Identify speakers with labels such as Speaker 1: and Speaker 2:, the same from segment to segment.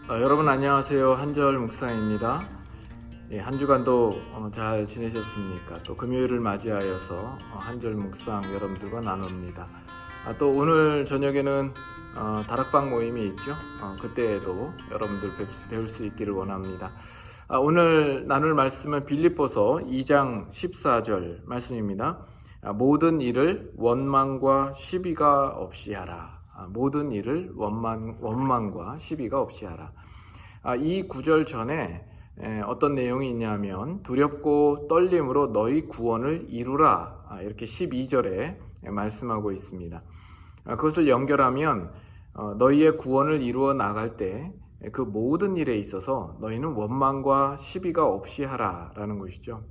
Speaker 1: 여러분 안녕하세요. 한절 묵상입니다. 한 주간도 잘 지내셨습니까? 또 금요일을 맞이하여서 한절 묵상 여러분들과 나눕니다. 또 오늘 저녁에는 다락방 모임이 있죠. 그때에도 여러분들 배울 수 있기를 원합니다. 오늘 나눌 말씀은 빌립보서 2장 14절 말씀입니다. 모든 일을 원망과 시비가 없이 하라. 모든 일을 원망과 시비가 없이 하라. 이 구절 전에 어떤 내용이 있냐면 두렵고 떨림으로 너희 구원을 이루라, 이렇게 12절에 말씀하고 있습니다. 그것을 연결하면 너희의 구원을 이루어 나갈 때 그 모든 일에 있어서 너희는 원망과 시비가 없이 하라라는 것이죠.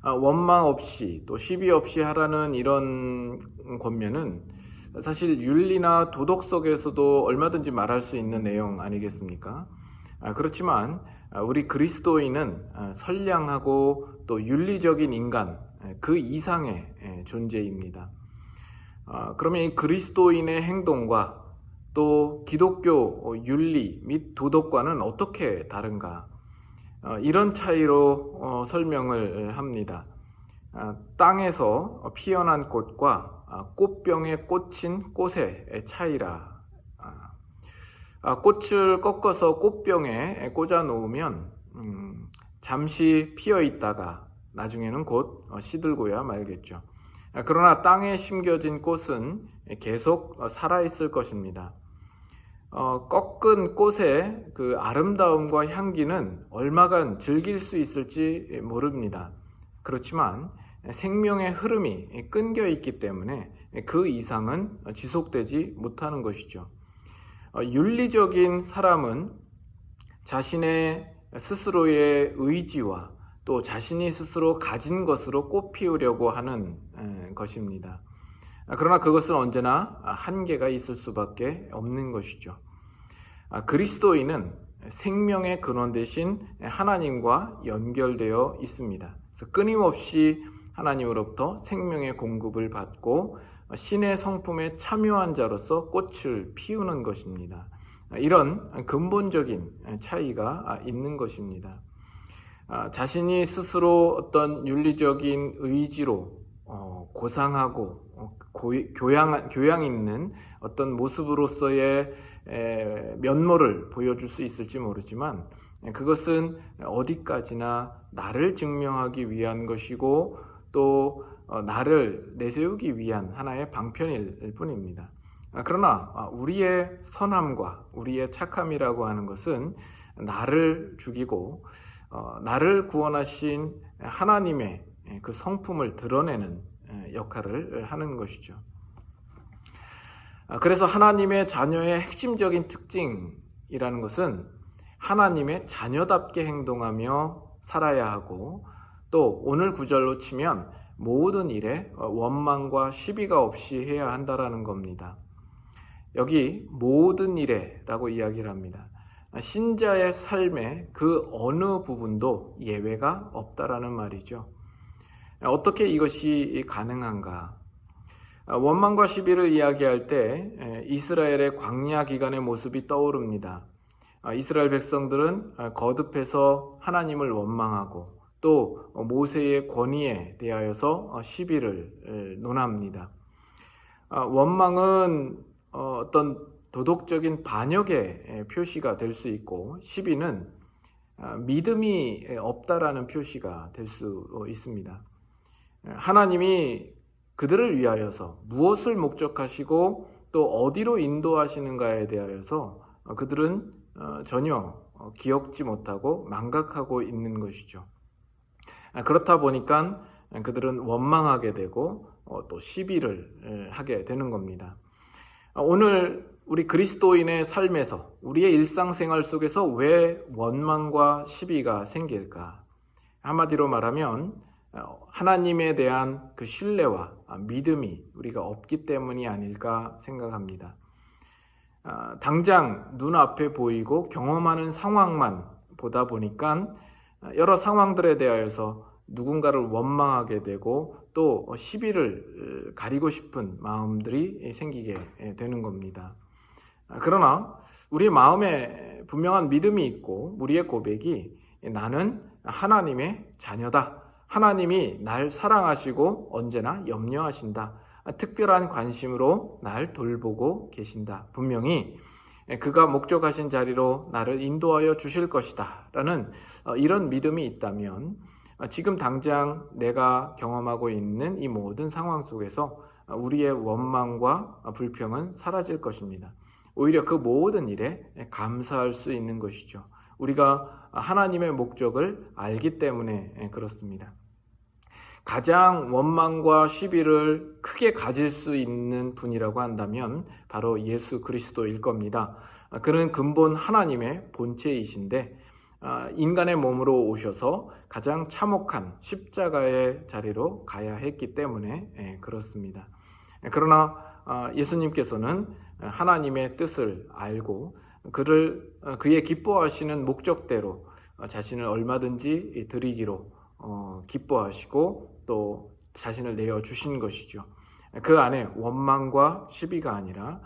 Speaker 1: 원망 없이 또 시비 없이 하라는 이런 권면은 사실 윤리나 도덕 속에서도 얼마든지 말할 수 있는 내용 아니겠습니까? 그렇지만 우리 그리스도인은 선량하고 또 윤리적인 인간, 그 이상의 존재입니다. 그러면 이 그리스도인의 행동과 또 기독교 윤리 및 도덕과는 어떻게 다른가? 이런 차이로 설명을 합니다. 땅에서 피어난 꽃과 꽃병에 꽂힌 꽃의 차이라. 꽃을 꺾어서 꽃병에 꽂아 놓으면 잠시 피어 있다가 나중에는 곧 시들고야 말겠죠. 그러나 땅에 심겨진 꽃은 계속 살아 있을 것입니다. 꺾은 꽃의 그 아름다움과 향기는 얼마간 즐길 수 있을지 모릅니다. 그렇지만 생명의 흐름이 끊겨 있기 때문에 그 이상은 지속되지 못하는 것이죠. 윤리적인 사람은 자신의 스스로의 의지와 또 자신이 스스로 가진 것으로 꽃 피우려고 하는 것입니다. 그러나 그것은 언제나 한계가 있을 수밖에 없는 것이죠. 그리스도인은 생명의 근원 대신 하나님과 연결되어 있습니다. 그래서 끊임없이 하나님으로부터 생명의 공급을 받고 신의 성품에 참여한 자로서 꽃을 피우는 것입니다. 이런 근본적인 차이가 있는 것입니다. 자신이 스스로 어떤 윤리적인 의지로 고상하고 교양 있는 어떤 모습으로서의 면모를 보여줄 수 있을지 모르지만 그것은 어디까지나 나를 증명하기 위한 것이고 또 나를 내세우기 위한 하나의 방편일 뿐입니다. 그러나 우리의 선함과 우리의 착함이라고 하는 것은 나를 죽이고 나를 구원하신 하나님의 그 성품을 드러내는 역할을 하는 것이죠. 그래서 하나님의 자녀의 핵심적인 특징이라는 것은 하나님의 자녀답게 행동하며 살아야 하고 또 오늘 구절로 치면 모든 일에 원망과 시비가 없이 해야 한다라는 겁니다. 여기 모든 일에라고 이야기를 합니다. 신자의 삶의 그 어느 부분도 예외가 없다라는 말이죠. 어떻게 이것이 가능한가? 원망과 시비를 이야기할 때 이스라엘의 광야 기간의 모습이 떠오릅니다. 이스라엘 백성들은 거듭해서 하나님을 원망하고 또 모세의 권위에 대하여서 시비를 논합니다. 원망은 어떤 도덕적인 반역의 표시가 될 수 있고 시비는 믿음이 없다라는 표시가 될 수 있습니다. 하나님이 그들을 위하여서 무엇을 목적하시고 또 어디로 인도하시는가에 대하여서 그들은 전혀 기억지 못하고 망각하고 있는 것이죠. 그렇다 보니까 그들은 원망하게 되고 또 시비를 하게 되는 겁니다. 오늘 우리 그리스도인의 삶에서 우리의 일상생활 속에서 왜 원망과 시비가 생길까? 한마디로 말하면 하나님에 대한 그 신뢰와 믿음이 우리가 없기 때문이 아닐까 생각합니다. 당장 눈앞에 보이고 경험하는 상황만 보다 보니까 여러 상황들에 대하여서 누군가를 원망하게 되고 또 시비를 가리고 싶은 마음들이 생기게 되는 겁니다. 그러나 우리 마음에 분명한 믿음이 있고 우리의 고백이 나는 하나님의 자녀다. 하나님이 날 사랑하시고 언제나 염려하신다. 특별한 관심으로 날 돌보고 계신다. 분명히 그가 목적하신 자리로 나를 인도하여 주실 것이다. 라는 이런 믿음이 있다면 지금 당장 내가 경험하고 있는 이 모든 상황 속에서 우리의 원망과 불평은 사라질 것입니다. 오히려 그 모든 일에 감사할 수 있는 것이죠. 우리가 하나님의 목적을 알기 때문에 그렇습니다. 가장 원망과 시비를 크게 가질 수 있는 분이라고 한다면 바로 예수 그리스도일 겁니다. 그는 근본 하나님의 본체이신데 인간의 몸으로 오셔서 가장 참혹한 십자가의 자리로 가야 했기 때문에 그렇습니다. 그러나 예수님께서는 하나님의 뜻을 알고 그의 기뻐하시는 목적대로 자신을 얼마든지 드리기로 기뻐하시고 또 자신을 내어주신 것이죠. 그 안에 원망과 시비가 아니라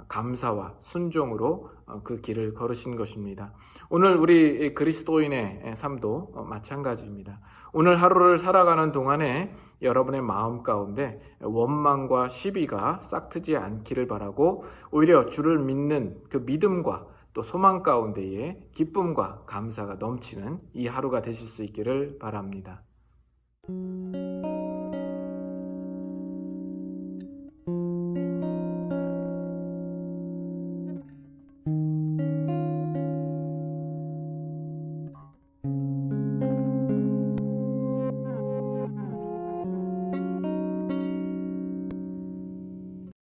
Speaker 1: 감사와 순종으로 그 길을 걸으신 것입니다. 오늘 우리 그리스도인의 삶도 마찬가지입니다. 오늘 하루를 살아가는 동안에 여러분의 마음 가운데 원망과 시비가 싹트지 않기를 바라고 오히려 주를 믿는 그 믿음과 또 소망 가운데에 기쁨과 감사가 넘치는 이 하루가 되실 수 있기를 바랍니다.